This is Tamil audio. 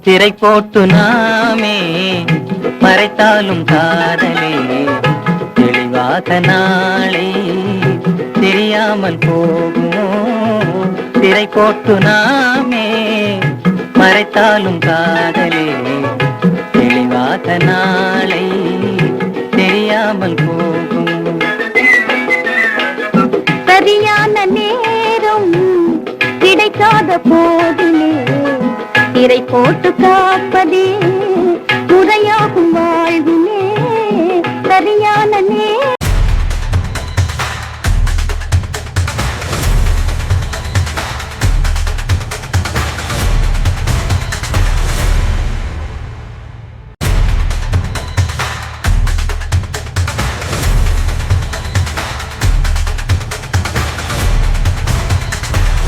திரை போட்டு நாமே மறைத்தாலும் காதலே தெளிவாக நாளை தெரியாமல் போகுமோ. திரை போட்டு நாமே மறைத்தாலும் காதலே தெளிவாக நாளை தெரியாமல் போகும். சரியான நேரம் கிடைக்காத போதிலே திரை போட்டு காப்பதே முறையாகும் வாழ்விலே. சரியான நேரம்